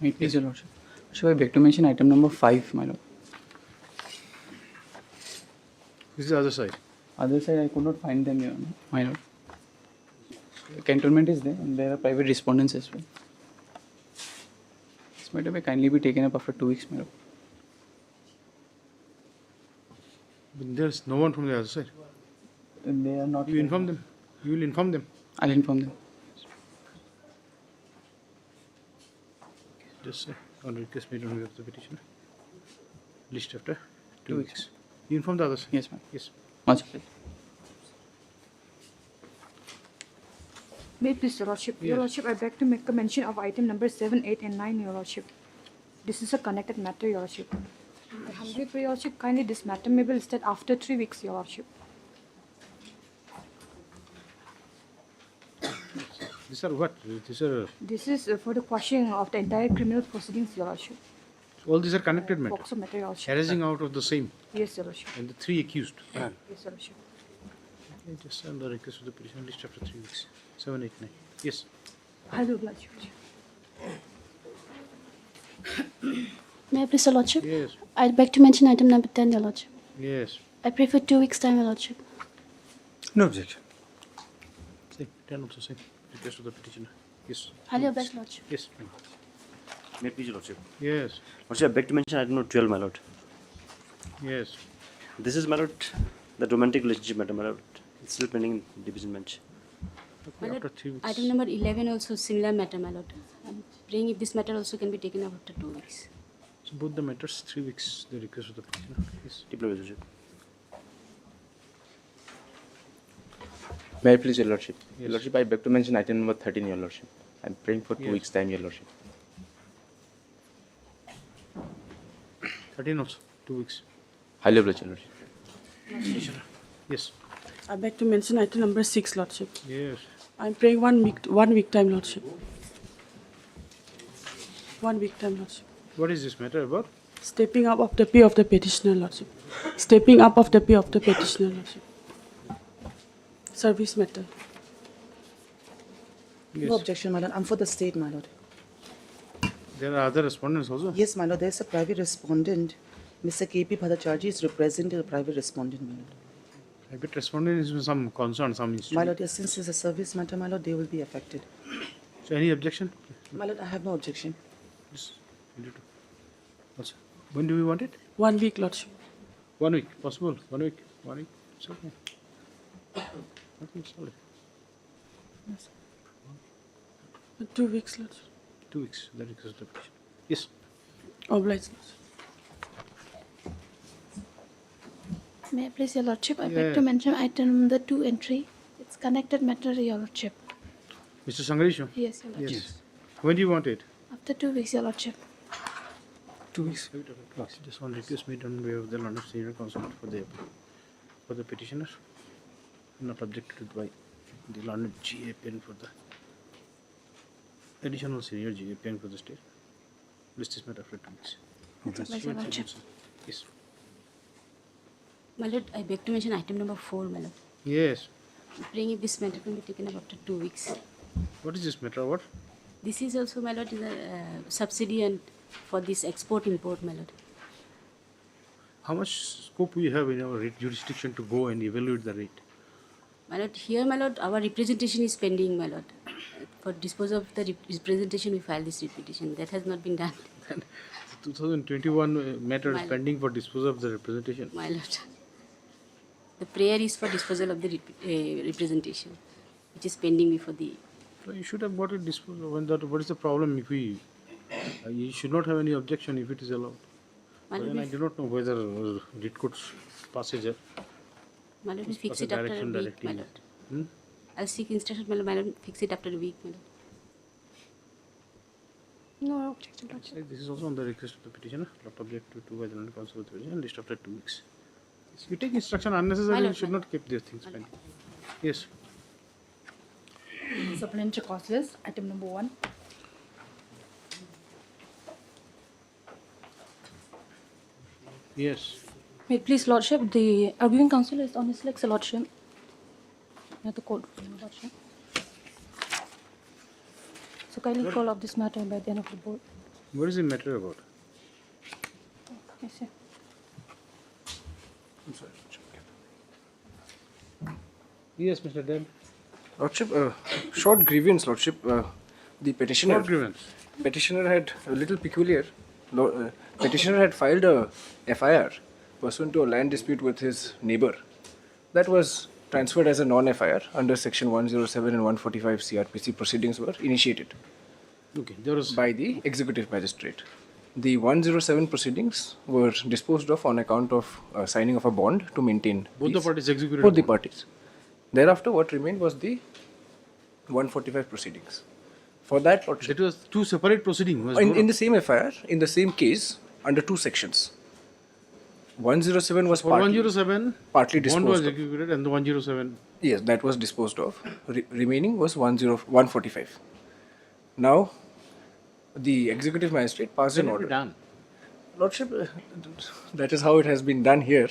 May it please your lordship. Should I beg to mention item number 5, my lord? This is the other side. Other side, I could not find them, your honor, my lord. Cantonment is there, and there are private respondents as well. This matter may kindly be taken up after 2 weeks, my lord. But there's no one from the other side. They are not. You inform them. You will inform them. I'll inform them. Just on request made on behalf of the petitioner. List after 2 2 weeks. weeks. You inform the others. Yes, ma'am. Yes. Much appreciated. May it please, Your Lordship. Your Yes. Lordship, I beg to make a mention of item number 7, 8, and 9, Your Lordship. This is a connected matter, Your Lordship. I humbly pray, Your Lordship, kindly this matter may be listed after 3 weeks, Your Lordship. These are what? These are This is for the quashing of the entire criminal proceedings, Your Lordship. all these are connected matters. Box of matter, Your Lordship. Arising out of the same Yes, Your Lordship. and the 3 accused. Yes, Your Lordship. Okay, just on the request of the petitioner list after 3 weeks. 7, 8, 9. Yes. I will oblige, Your Lordship. May I please, Your Lordship? Yes. I'd beg to mention item number 10, Your Lordship. Yes. I pray for 2 weeks' time, Your Lordship. No objection. Same. 10 also same. Request of the petitioner. Yes. Highly obliged, Lordship. Yes. May it please, Your Lordship. Yes. Lordship, I beg to mention item number 12, my lord. Yes. This is, my lord, the romantic relationship matter, my lord. It's still pending in division bench. Okay, after 3 weeks. Item number 11 also similar matter, my lord. I'm praying if this matter also can be taken up after 2 weeks. So both the matters 3 weeks. The request of the petitioner. Yes. Deploy, Your Lordship. May I please, Your Lordship? Yes. Your Lordship, I beg to mention item number 13, Your Lordship. I'm praying for 2 Yes. weeks' time, Your Lordship. 13 also. 2 weeks. Highly obliged, Your Lordship. Yes. I beg to mention item number 6, Lordship. Yes. I'm praying 1 week time, Lordship. 1 week time, Lordship. What is this matter about? Stepping up of the pay of the petitioner, Lordship. Stepping up of the pay of the petitioner, Lordship. Service matter. Yes. No objection, my lord. I'm for the state, my lord. There are other respondents also. Yes, my lord. There's a private respondent. Mr. K.P. Bhattacharjee is representing the private respondent, my lord. Private respondent is some concern, some institute. My lord, yes, since it's a service matter, my lord, they will be affected. So any objection? My lord, I have no objection. Yes. You do too. Also, when do we want it? 1 week, Lordship. 1 week. Possible. 1 week. 1 week. It's okay. Nothing solid. 2 weeks, Lordship. 2 weeks. That is the petition. Yes. Obliged, Lordship. May I please, Your Lordship? I Yeah. beg to mention item number 2 entry. It's connected matter, Your Lordship. Mr. Sangarisho? Yes, Your Lordship. Yes. When do you want it? After 2 weeks, Your Lordship. 2 weeks. Just one request made on behalf of the London Senior Counsel for the petitioner, not objected by the London GAPN for the additional senior GAPN for the state. List is met after 2 weeks. Obliged, Your Lordship. Yes. My lord, I beg to mention item number 4, my lord. Yes. I'm praying if this matter can be taken up after 2 weeks. What is this matter? What? This is also, my lord, is a subsidy and for this export-import, my lord. How much scope we have in our jurisdiction to go and evaluate the rate? My lord, here, my lord, our representation is pending, my lord. For dispose of the representation, we filed this petition. That has not been done, The 2021 matter is My- pending for disposal of the representation. my lord. The prayer is for disposal of the representation, which is pending before the... So you should have got it disposed of. When that, what is the problem if we? You should not have any objection if it is allowed. My But lord, then I we, do not know whether it could passage. my lord, we fix Also it after a direction week, directing my it. lord. Hmm? I'll seek instruction, my lord, fix it after a week, my lord. No objection, Lordship. This is also on the request of the petitioner, not object to by the London Council of the petition, list after 2 weeks. You take instruction unnecessarily, My you lord, should my not keep these things pending. Yes. Supplementary cause list, item number 1. Yes. May it please, Lordship, the arguing counsel is on his legs, Lordship. At the court, Lordship. So kindly call up this matter by the end of the board. What is the matter about? Yes, sir. I'm sorry. Yes, Mr. Deb. Lordship, short grievance, Lordship. The petitioner. Short grievance. Petitioner had a little peculiar. Petitioner had filed a FIR pursuant to a land dispute with his neighbor. That was transferred as a non-FIR under Section 107 and 145 CRPC. Proceedings were initiated Okay, there was by the executive magistrate. The 107 proceedings were disposed of on account of signing of a bond to maintain both the peace. parties executed. Both the parties. Thereafter, what remained was the 145 proceedings. For that, Lordship, That was two separate proceedings. in the same FIR, in the same case, under two sections. 107 was For partly, 107, partly bond was disposed of. executed, and the 107. Yes, that was disposed of. Remaining was 145. Now, the executive magistrate passed an Can it be order. done? Lordship, that is how it has been done here.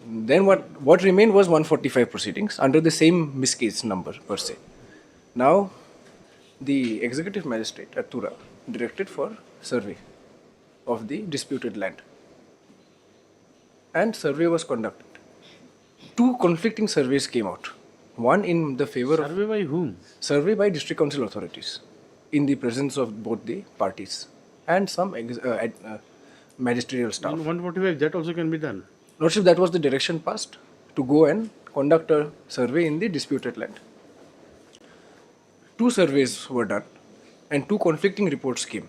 Then what remained was 145 proceedings under the same miscase number per se. Now, the executive magistrate at Tura directed for survey of the disputed land. And survey was conducted. Two conflicting surveys came out. One in the favor of Survey by whom? survey by district council authorities in the presence of both the parties and some magisterial staff. In 145, that also can be done. Lordship, that was the direction passed to go and conduct a survey in the disputed land. Two surveys were done and two conflicting reports came.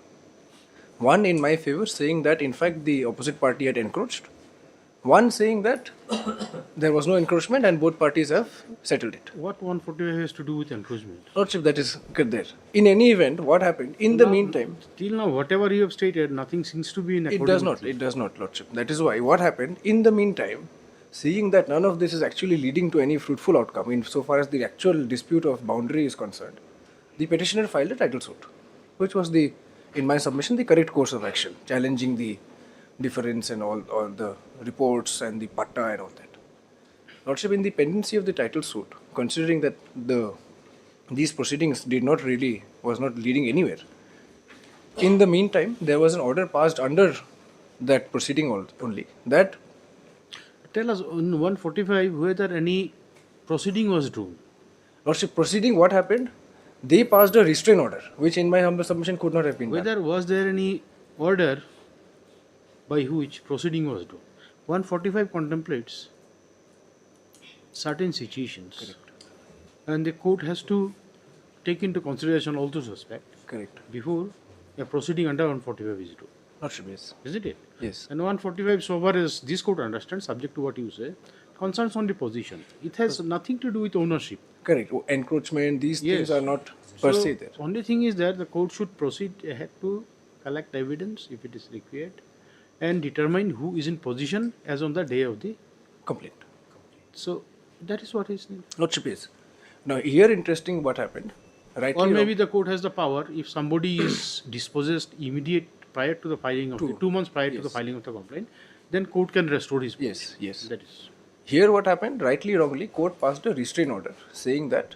One in my favor saying that in fact the opposite party had encroached. One saying that there was no encroachment and both parties have settled it. What 145 has to do with encroachment? Lordship, that is good there. In any event, what happened? In the meantime, Till now, whatever you have stated, nothing seems to be in it accordance does not. with It does not, Lordship. That is why. What happened? In the meantime, seeing that none of this is actually leading to any fruitful outcome, in so far as the actual dispute of boundary is concerned, the petitioner filed a title suit, which was the, in my submission, the correct course of action, challenging the difference and all the reports and the patta and all that. Lordship, in the pendency of the title suit, considering that these proceedings was not leading anywhere, in the meantime, there was an order passed under that proceeding only that. Tell us in 145 whether any proceeding was drawn. Lordship, proceeding, what happened? They passed a restraint order, which in my humble submission could not have been done. Whether was there any order by which proceeding was drawn. 145 contemplates certain situations. And the court has to take into consideration all those aspects Correct. before a proceeding under 145 is drawn. Lordship, yes. Isn't it? Yes. And 145, so far as this court understands, subject to what you say, concerns only possession. It has nothing to do with ownership. Correct. Encroachment, these things Yes. are not per So, se there. only thing is that the court should proceed ahead to collect evidence if it is required and determine who is in possession as on the day of the Complaint. So that is what is needed. Lordship, yes. Now, here interesting what happened. Rightly Or or maybe the court has the power if somebody is dispossessed immediate prior to the filing of the 2 months prior to the Yes. filing of the complaint, then court can restore his Yes, possession. yes. That is. Here what happened, rightly or wrongly, court passed a restraint order saying that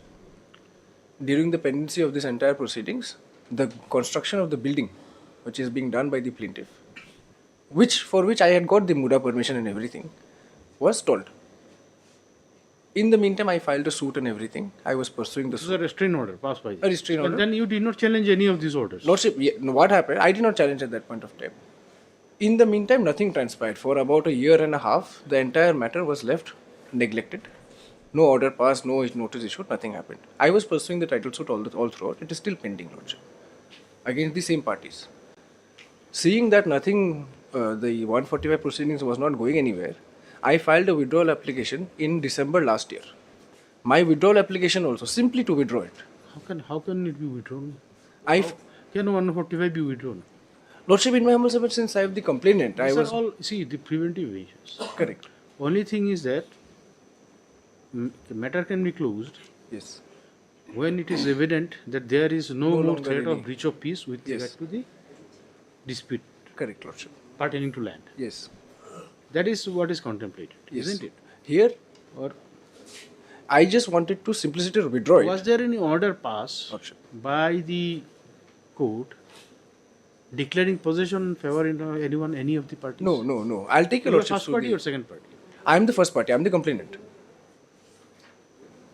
during the pendency of this entire proceedings, the construction of the building, which is being done by the plaintiff, for which I had got the MUDA permission and everything, was stalled. In the meantime, I filed a suit and everything. I was pursuing the This is a suit. restraint order passed by. A restraint order. And then you did not challenge any of these orders. Lordship, what happened? I did not challenge at that point of time. In the meantime, nothing transpired. For about a year and a half, the entire matter was left neglected. No order passed, no notice issued, nothing happened. I was pursuing the title suit all throughout. It is still pending, Lordship, against the same parties. Seeing that nothing, the 145 proceedings was not going anywhere, I filed a withdrawal application in December last year. My withdrawal application also, simply to withdraw it. How can it be withdrawn? I, Can 145 be withdrawn? Lordship, in my humble submission, since I have the complainant, I These was are all, see, the preventive measures. correct. Only thing is that the matter can be closed Yes. when it is evident that there is no more longer threat any- of breach of peace with Yes. regard to the dispute Correct, Lordship. pertaining to land. Yes. That is what is contemplated, Yes. isn't it? Here, Or I just wanted to simplicity withdraw it. was there any order passed Lordship. by the court declaring possession in favor in anyone, any of the parties? No. I'll take your You're lordship first through party the- or second party? I'm the first party. I'm the complainant.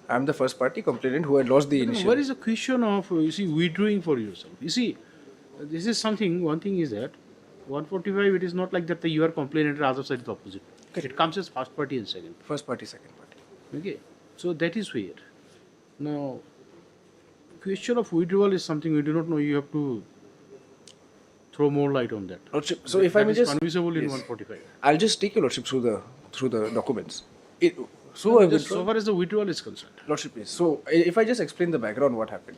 I'm the first party complainant who had lost the initial. What is the question of, you see, withdrawing for yourself? You see, this is something, one thing is that 145, it is not like that you are complainant, other side is the opposite. It comes as first party and second. First party, second party. Okay, so that is where. Now, question of withdrawal is something we do not know. You have to throw more light on that. Lordship, so if I may That is just, punishable in yes. 145. I'll just take your lordship through the documents. So I Just withdraw. so far as the withdrawal is concerned. Lordship, please. So if I just explain the background, what happened?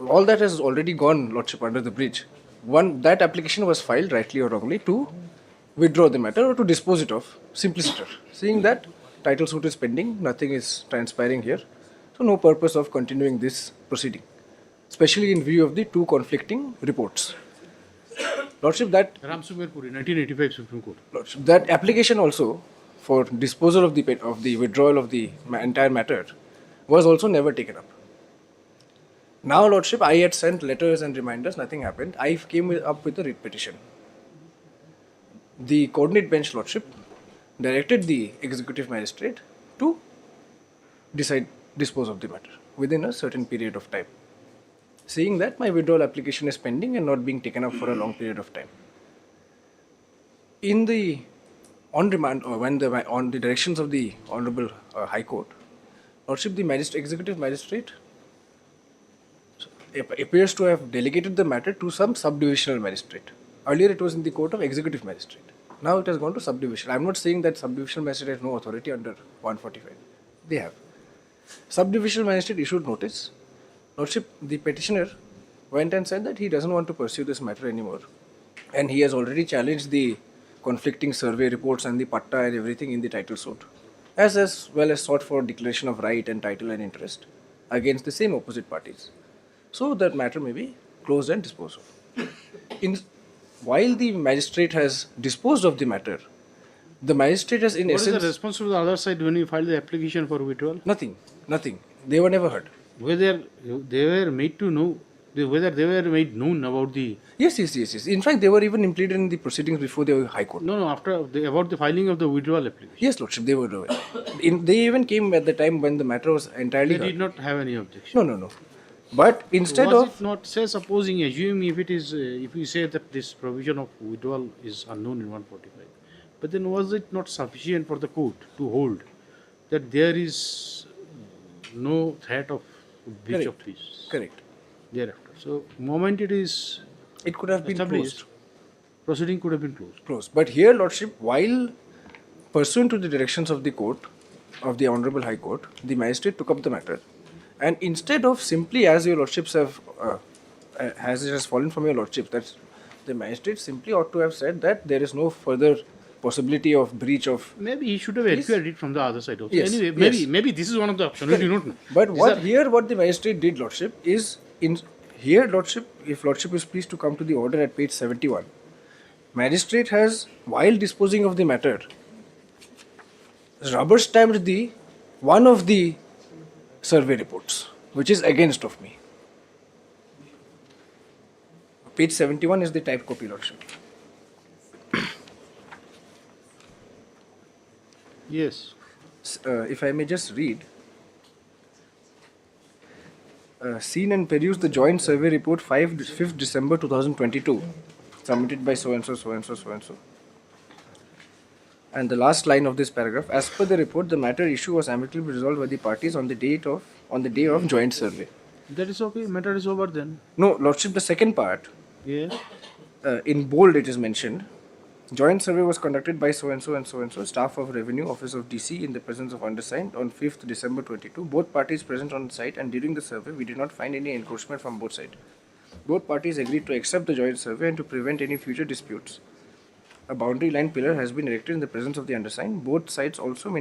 All that has already gone, Lordship, under the bridge. One, that application was filed, rightly or wrongly, to withdraw the matter or to dispose it of, simpliciter. Seeing that title suit is pending, nothing is transpiring here, so no purpose of continuing this proceeding, especially in view of the two conflicting reports. Lordship, that Ram Sumer Puri, 1985 Supreme Court. Lordship, that application also for disposal of the withdrawal of the entire matter was also never taken up. Now, Lordship, I had sent letters and reminders, nothing happened. I came up with a writ petition. The coordinate bench, Lordship, directed the executive magistrate to dispose of the matter within a certain period of time, seeing that my withdrawal application is pending and not being taken up for a long period of time. In the on remand, or when on the directions of the Honorable High Court, Lordship, the executive magistrate appears to have delegated the matter to some subdivisional magistrate. Earlier it was in the court of executive magistrate. Now it has gone to subdivision. I am not saying that subdivisional magistrate has no authority under 145. They have. Subdivisional magistrate issued notice. Lordship, the petitioner went and said that he doesn't want to pursue this matter anymore. And he has already challenged the conflicting survey reports and the patta and everything in the title suit, as well as sought for declaration of right and title and interest against the same opposite parties. So that matter may be closed and disposed of. While the magistrate has disposed of the matter, the magistrate has in What is essence... the response to the other side when you filed the application for withdrawal? Nothing. They were never heard. Whether they were made to know, whether they were made known about the... Yes. In fact, they were even implicated in the proceedings before the High Court. No, about the filing of the withdrawal application. Yes, Lordship, they were aware. They even came at the time when the matter was entirely They heard. did not have any objection. No. But instead Was of... it not, say, supposing, assuming if it is, if we say that this provision of withdrawal is unknown in 145, but then was it not sufficient for the court to hold that there is no threat of breach of peace Correct. thereafter? So, moment it is It could have been established, closed. proceeding could have been closed. But here, Lordship, while pursuant to the directions of the court, of the Honorable High Court, the magistrate took up the matter, and instead of simply, as your Lordships have, as it has fallen from your Lordship, that the magistrate simply ought to have said that there is no further possibility of breach of... Maybe he should have inquired it from the other side also. Yes, Anyway, yes. maybe this is one of the options. We do not know. But These what are- the magistrate did, Lordship, is here, Lordship, if Lordship is pleased to come to the order at page 71, magistrate has, while disposing of the matter, rubber stamped one of the survey reports, which is against of me. Page 71 is the type copy, Lordship. Yes. If I may just read. Seen and perused the joint survey report 5th December 2022, submitted by so-and-so, so-and-so, so-and-so. And the last line of this paragraph, as per the report, the matter issue was amicably resolved by the parties on the day of joint survey. That is okay. Matter is over then. No, Lordship, the second part, Yes. in bold it is mentioned, joint survey was conducted by so-and-so and so-and-so, staff of Revenue, Office of DC, in the presence of undersigned on 5th December 22. Both parties present on site, and during the survey, we did not find any encroachment from both sides. Both parties agreed to accept the joint survey and to prevent any future disputes. A boundary line pillar has been erected in the presence of the undersigned. Both sides also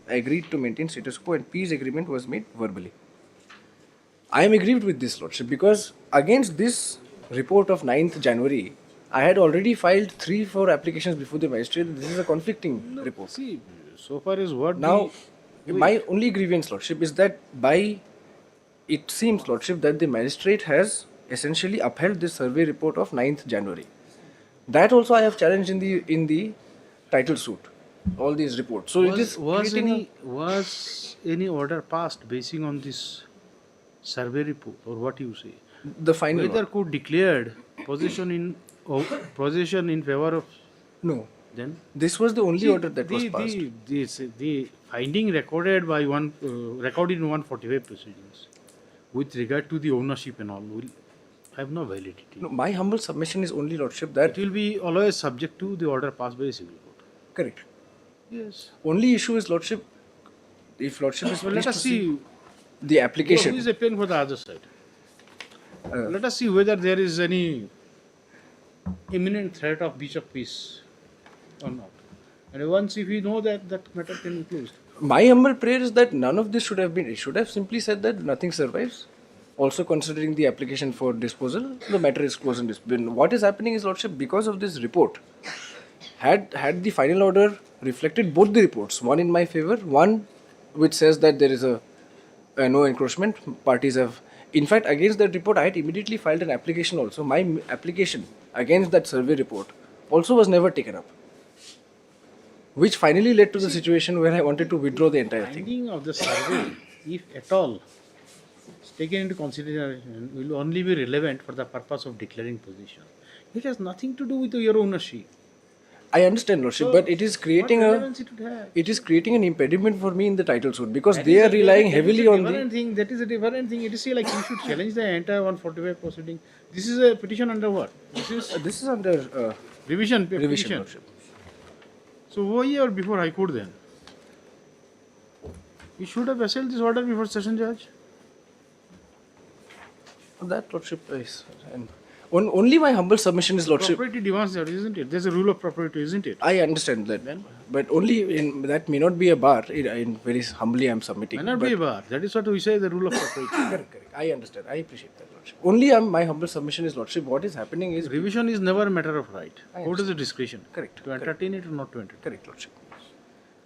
agreed to maintain status quo, and peace agreement was made verbally. I am aggrieved with this, Lordship, because against this report of 9th January, I had already filed 3-4 applications before the magistrate. This is a conflicting report. See, so far as what Now, my only grievance, Lordship, is that it seems, Lordship, that the magistrate has essentially upheld this survey report of 9th January. That also I have challenged in the title suit. All these reports. So it is creating was any order passed basing on this survey report, or what you say? the final. Whether order. court declared possession in favor of No, then? this was the only order that was passed. The finding recorded by recorded in 145 proceedings with regard to the ownership and all will have no validity. No, my humble submission is only, Lordship, that It will be always subject to the order passed by a civil court. correct. Yes. Only issue is, Lordship, if Lordship is Well, pleased let to us see the application. who is appealing for the other side. Let us see whether there is any imminent threat of breach of peace or not. And once if we know that, that matter can be closed. My humble prayer is that none of this should have been. It should have simply said that nothing survives. Also considering the application for disposal, the matter is closed and disposed. What is happening is, Lordship, because of this report, had the final order reflected both the reports, one in my favor, one which says that there is a no encroachment, parties have. In fact, against that report, I had immediately filed an application also. My application against that survey report also was never taken up, which finally led to the situation where I wanted to withdraw the entire thing. Finding of the survey, if at all, is taken into consideration, will only be relevant for the purpose of declaring possession. It has nothing to do with your ownership. I understand, Lordship, but it is creating What a relevance it would have? it is creating an impediment for me in the title suit because That they is are a relying different- heavily that is a on the. different thing. That is a different thing. It is like you should challenge the entire 145 proceeding. This is a petition under what? This is under Revision. revision, Petition. Lordship. So why you are before High Court then? You should have assailed this order before Session Judge. That, Lordship, is. And only my humble submission is, Lordship. Propriety demands that, isn't it? There's a rule of propriety, isn't it? I understand that, but only in that may not be a bar. In very humbly, I am submitting. May not be a bar. That is what we say, the rule of propriety. Correct. I understand. I appreciate that, Lordship. Only my humble submission is, Lordship. What is happening is Revision is never a matter of right. Court has a discretion. Correct. To entertain it or not to entertain. correct, Lordship.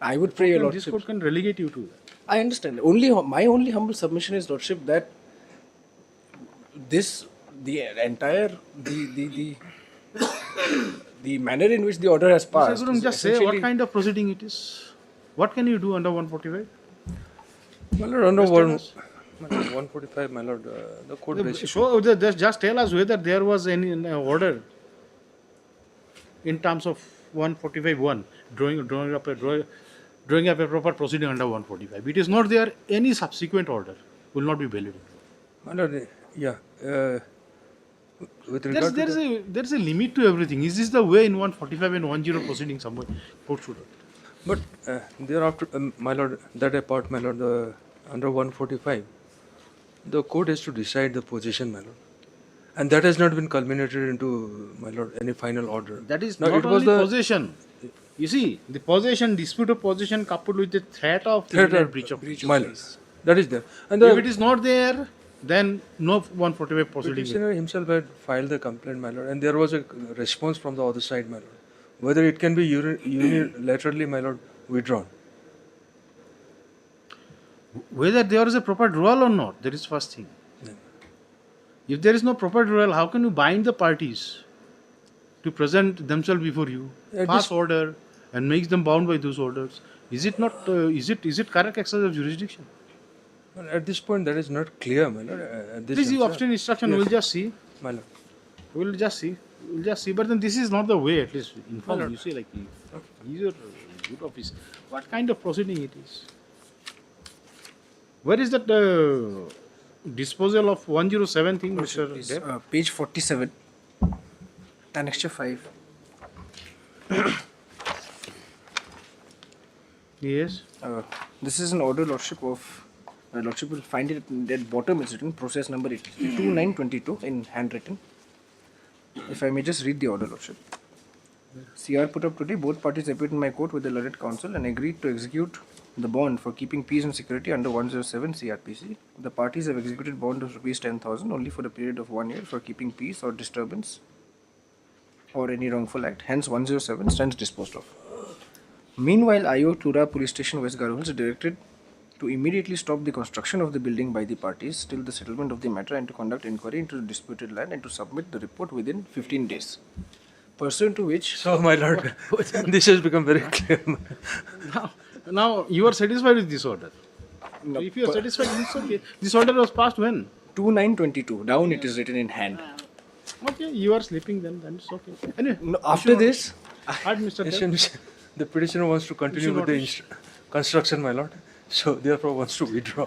I would pray, Your And this Lordship. court can relegate you to that. I understand. Only my only humble submission is, Lordship, that the entire the manner in which the order has passed. Couldn't is just say what essentially- kind of proceeding it is. What can you do under 145? My lord, under Just tell 145, my lord, the court basically. So just tell us whether there was any order in terms of 145(1), drawing up a proper proceeding under 145. It is not there. Any subsequent order will not be valid. My lord, yeah. With regard to the, There's a limit to everything. Is this the way in 145 and 10 proceeding somewhere court should have? but thereafter, my lord, that apart, my lord, under 145, the court has to decide the position, my lord. And that has not been culminated into, my lord, any final order. That is Now, not it was only the possession. You see, the possession, dispute of possession coupled with the threat of threat imminent of breach of my lord. That is there. And If the it is not there, then no 145 proceeding. petitioner himself had filed the complaint, my lord, and there was a response from the other side, my lord. Whether it can be unilaterally, my lord, withdrawn. Whether there is a proper dual or not, that is first thing. If there is no proper dual, how can you bind the parties to present themselves before you, pass order, and makes them bound by those orders? Is it not? Is it correct exercise of jurisdiction? Well, at this point, that is not clear, my lord. At this Please, you juncture. obtain instruction. Yes. We'll just see. My lord. We'll just see. We'll just see. But then this is not the way. At least inform. You say like these are good office. What kind of proceeding it is? Where is that disposal of 107 thing, Mr. Is, Dev? page 47, annexure 5. Yes. This is an order, Lordship, of Lordship will find it at bottom. It's written process number 2922 in handwritten. If I may just read the order, Lordship. CR put up today, both parties appeared in my court with the learned counsel and agreed to execute the bond for keeping peace and security under 107 CRPC. The parties have executed bond of rupees 10,000 only for a period of 1 year for keeping peace or disturbance or any wrongful act. Hence 107 stands disposed of. Meanwhile, IO Tura Police Station, West Garhwal, directed to immediately stop the construction of the building by the parties till the settlement of the matter and to conduct inquiry into the disputed land and to submit the report within 15 days. Pursuant to which, So, my lord, this has become very clear. Now you are satisfied with this order. No, So if you are satisfied, it's okay. This order was passed when? 2922, down it is written in hand. Okay, you are sleeping then it's okay. Anyway, No, after this, add Mr. Dev. The petitioner wants to continue with the construction, my lord. So, therefore, wants to withdraw.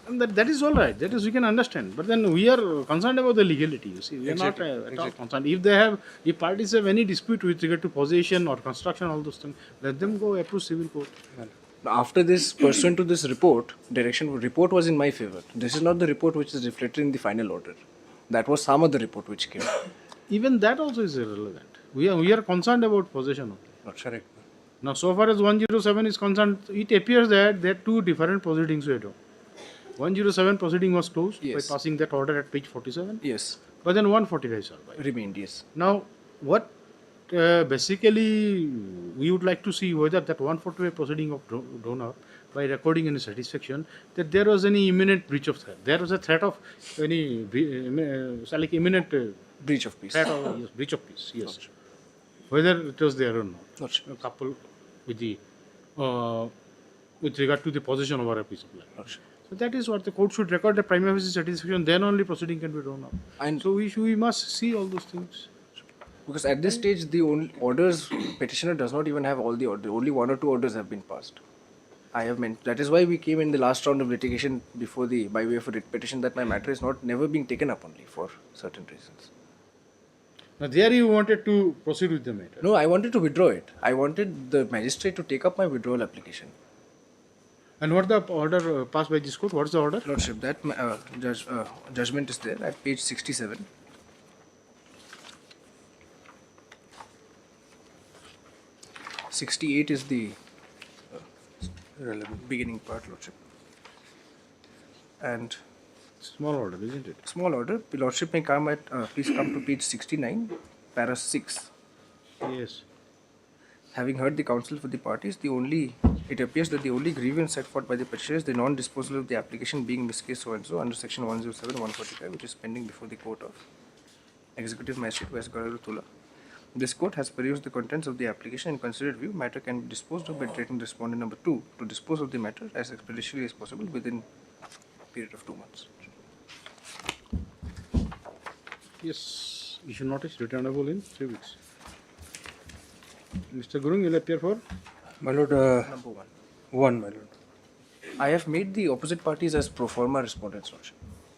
That is all right. That is we can understand. But then we are concerned about the legality. You see, we are not at all concerned. If parties have any dispute with regard to possession or construction, all those things, let them go approach civil court. after this, pursuant to this report, report was in my favor. This is not the report which is reflected in the final order. That was some other report which came. Even that also is irrelevant. We are concerned about possession only. Not correct. Now, so far as 107 is concerned, it appears that there are two different proceedings we do. 107 proceeding was closed Yes. by passing that order at page 47. Yes, But then 145 survived. remained, yes. Now, what basically we would like to see whether that 145 proceeding of donor by recording any satisfaction that there was any imminent breach of threat. There was a threat of any like imminent Breach of peace. threat of yes, breach of peace. Yes, whether it was there or not. Not sure. A couple with the with regard to the possession over a piece of land. Not sure. So that is what the court should record the prima facie satisfaction. Then only proceeding can be drawn up. And So we must see all those things. because at this stage, the only orders, petitioner does not even have all the orders. Only one or two orders have been passed. I have meant that is why we came in the last round of litigation before the by way of a writ petition that my matter is not never being taken up only for certain reasons. Now there you wanted to proceed with the matter. No, I wanted to withdraw it. I wanted the magistrate to take up my withdrawal application. And what the order passed by this court? What is the order? Lordship, that judgment is there at page 67. '68 is the relevant beginning part, Lordship. And Small order, isn't it? small order, Lordship may come at, please come to page 69, para 6. Yes. Having heard the counsel for the parties, it appears that the only grievance set forth by the petitioner is the non-disposal of the application being Miss case so-and-so under section 107, 145, which is pending before the court of Executive Magistrate West Godavari Tula. This court has perused the contents of the application and considered view. Matter can be disposed of by directing respondent number 2 to dispose of the matter as expeditiously as possible within a period of 2 months. Yes. Issue notice returnable in 3 weeks. Mr. Gurung, you will appear for? My lord, Number 1. one, my lord. I have made the opposite parties as pro forma respondents, Lordship.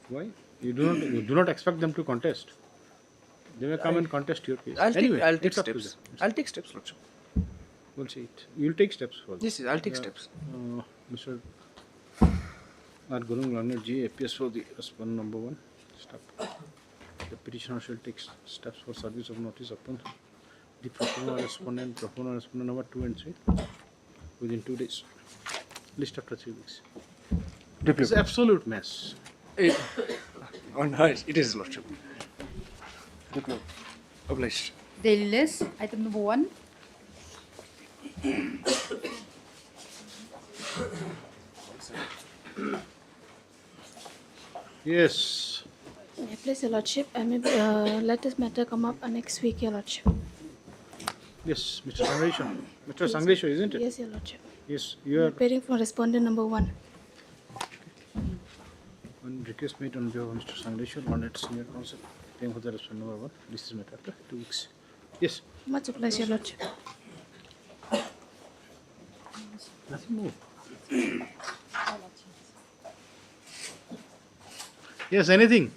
Why? You do not expect them to contest. They may come and contest your case. I'll Anyway, take it's up to steps. them. I'll take steps, Lordship. We'll see it. You will take steps for this. Yes, I'll take steps. Mr. R. Gurung Learned G appears for the respondent number 1. Stop. The petitioner shall take steps for service of notice upon the proponent respondent number 2 and 3 within 2 days. List after 3 weeks. It's an absolute mess. On her, it is, Lordship. Obliged. Daily list, item number 1. Yes. Please, Your Lordship, I may let this matter come up next week, Your Lordship. Yes, Mr. Sangresha. Mr. Sangresha, isn't it? Yes, Your Lordship. Yes, you are. Appearing for respondent number 1. One request made on behalf of Mr. Sangresha, one at senior counsel. Paying for the respondent number 1. This is matter after 2 weeks. Yes. Much obliged, Your Lordship. Nothing more. Yes, anything?